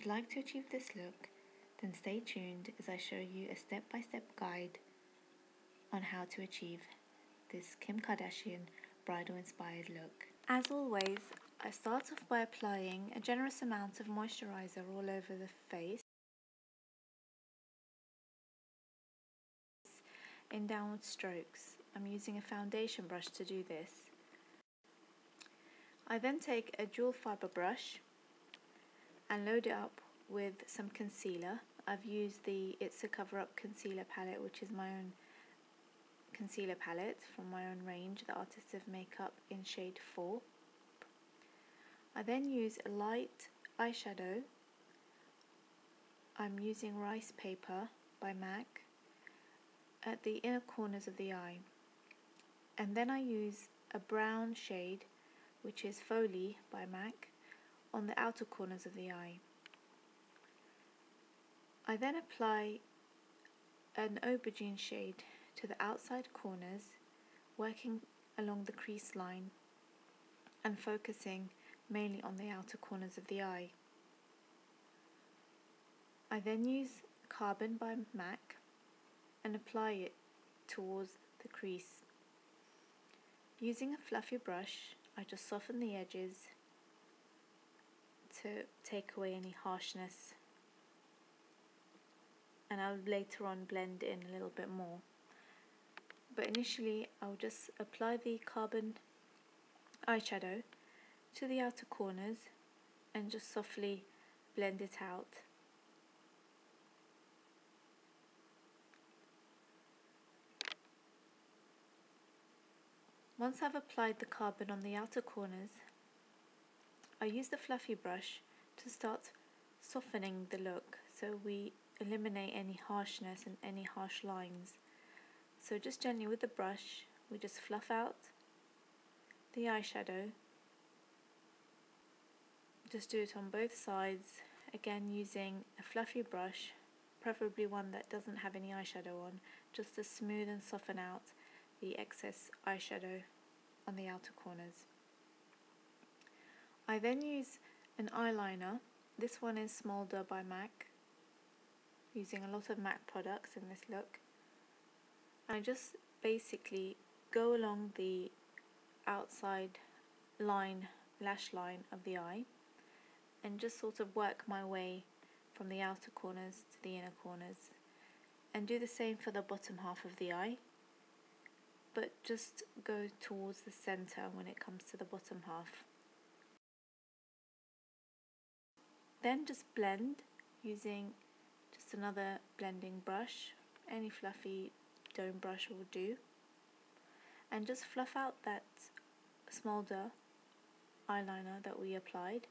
you'd like to achieve this look, then stay tuned as I show you a step-by-step guide on how to achieve this Kim Kardashian bridal inspired look. As always, I start off by applying a generous amount of moisturiser all over the face in downward strokes. I'm using a foundation brush to do this. I then take a dual fibre brush and load it up with some concealer. I've used the It's a Cover-Up concealer palette, which is my own concealer palette from my own range, The Artist of Makeup, in shade 4. I then use a light eyeshadow. I'm using Rice Paper by MAC at the inner corners of the eye, and then I use a brown shade, which is Folie by MAC, on the outer corners of the eye. I then apply an Aubergine shade to the outside corners, working along the crease line and focusing mainly on the outer corners of the eye. I then use Carbon by MAC and apply it towards the crease. Using a fluffy brush, I just soften the edges to take away any harshness, and I'll later on blend in a little bit more. But initially I'll just apply the Carbon eyeshadow to the outer corners and just softly blend it out. Once I've applied the carbon on the outer corners, I use the fluffy brush to start softening the look so we eliminate any harshness and any harsh lines. So just gently with the brush, we just fluff out the eyeshadow. Just do it on both sides, again using a fluffy brush, preferably one that doesn't have any eyeshadow on, just to smooth and soften out the excess eyeshadow on the outer corners. I then use an eyeliner. This one is Smoulder by MAC, using a lot of MAC products in this look. I just basically go along the outside line, lash line of the eye, and just sort of work my way from the outer corners to the inner corners, and do the same for the bottom half of the eye, but just go towards the center when it comes to the bottom half. Then just blend using just another blending brush, any fluffy dome brush will do, and just fluff out that Smoulder eyeliner that we applied.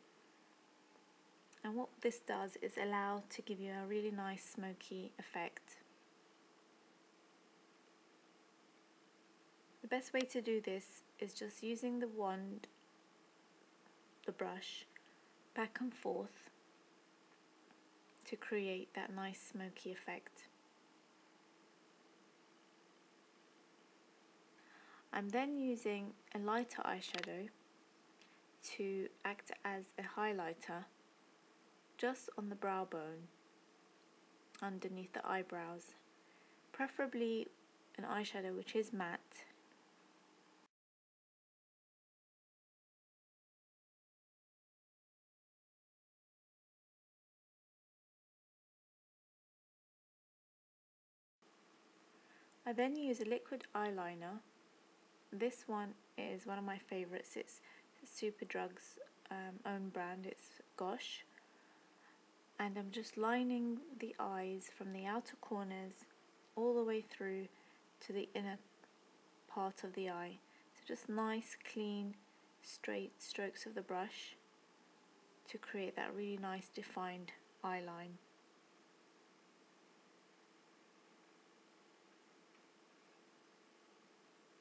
And what this does is allow to give you a really nice smoky effect. The best way to do this is just using the wand, the brush, back and forth to create that nice smoky effect. I'm then using a lighter eyeshadow to act as a highlighter just on the brow bone underneath the eyebrows, preferably an eyeshadow which is matte. I then use a liquid eyeliner. This one is one of my favourites. It's Superdrug's own brand. It's Gosh. And I'm just lining the eyes from the outer corners all the way through to the inner part of the eye. So just nice, clean, straight strokes of the brush to create that really nice defined eye line.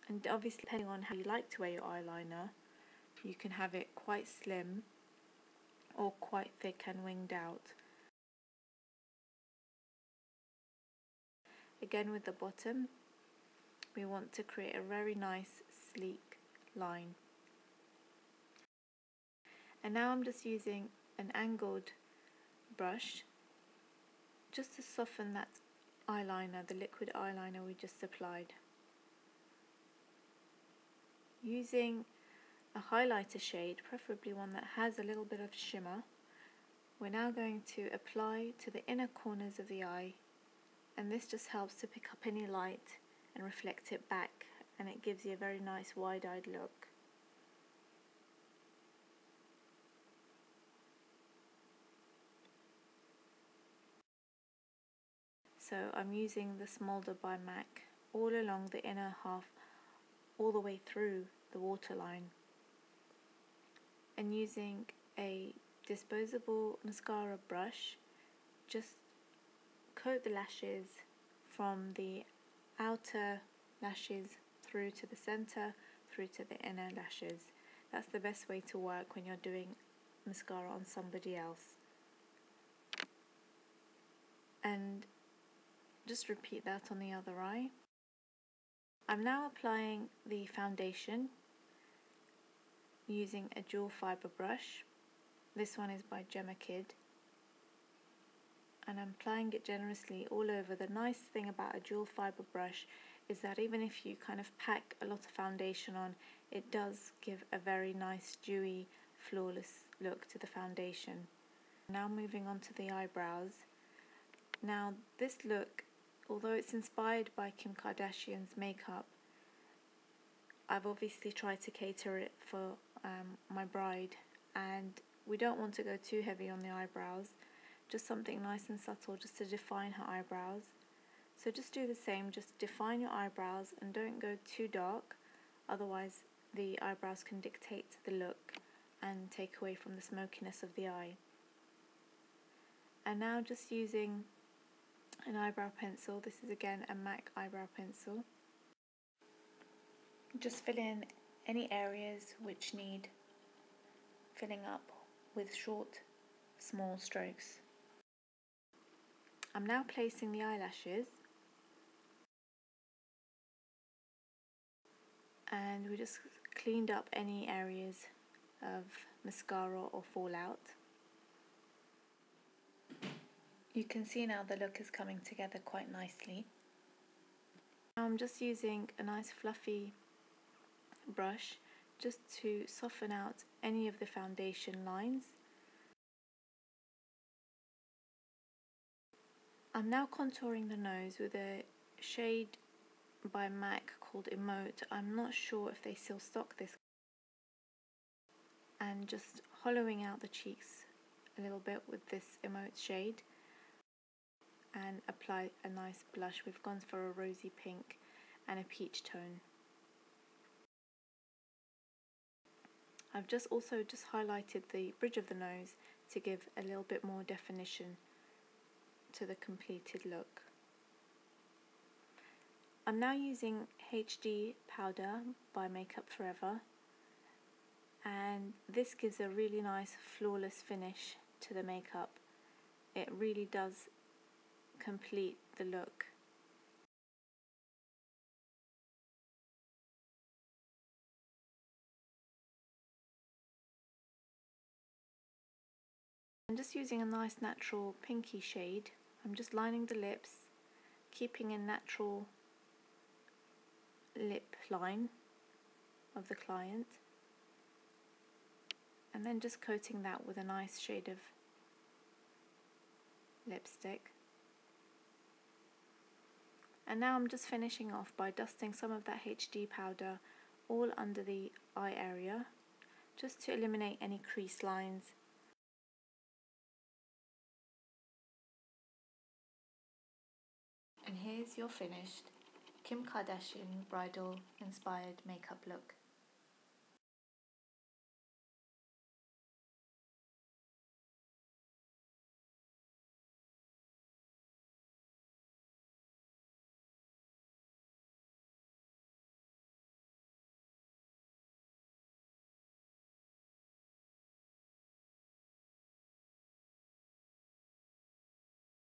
And obviously, depending on how you like to wear your eyeliner, you can have it quite slim or quite thick and winged out. Again, with the bottom, we want to create a very nice sleek line. And now I'm just using an angled brush just to soften that eyeliner, the liquid eyeliner we just applied. Using a highlighter shade, preferably one that has a little bit of shimmer, we're now going to apply to the inner corners of the eye, and this just helps to pick up any light and reflect it back, and it gives you a very nice wide-eyed look. So I'm using the Smoulder by MAC all along the inner half, all the way through the waterline, and using a disposable mascara brush, just coat the lashes from the outer lashes through to the center, through to the inner lashes. That's the best way to work when you're doing mascara on somebody else. And just repeat that on the other eye. I'm now applying the foundation using a dual fibre brush. This one is by Jemma Kidd, and I'm applying it generously all over. The nice thing about a dual fibre brush is that even if you kind of pack a lot of foundation on, it does give a very nice dewy, flawless look to the foundation. Now moving on to the eyebrows. Now this look, although it's inspired by Kim Kardashian's makeup, I've obviously tried to cater it for my bride, and we don't want to go too heavy on the eyebrows, just something nice and subtle just to define her eyebrows. So just do the same, just define your eyebrows and don't go too dark, otherwise the eyebrows can dictate the look and take away from the smokiness of the eye. And now just using an eyebrow pencil, this is again a MAC eyebrow pencil, just fill in any areas which need filling up with short, small strokes. I'm now placing the eyelashes, and we just cleaned up any areas of mascara or fallout. You can see now the look is coming together quite nicely. Now I'm just using a nice fluffy brush just to soften out any of the foundation lines. I'm now contouring the nose with a shade by MAC called Emote. I'm not sure if they still stock this. And just hollowing out the cheeks a little bit with this Emote shade, and apply a nice blush. We've gone for a rosy pink and a peach tone. I've just highlighted the bridge of the nose to give a little bit more definition to the completed look. I'm now using HD powder by Makeup Forever, and this gives a really nice flawless finish to the makeup. It really does complete the look. I'm just using a nice natural pinky shade. I'm just lining the lips, keeping a natural lip line of the client, and then just coating that with a nice shade of lipstick. And now I'm just finishing off by dusting some of that HD powder all under the eye area, just to eliminate any crease lines. And here's your finished Kim Kardashian bridal inspired makeup look.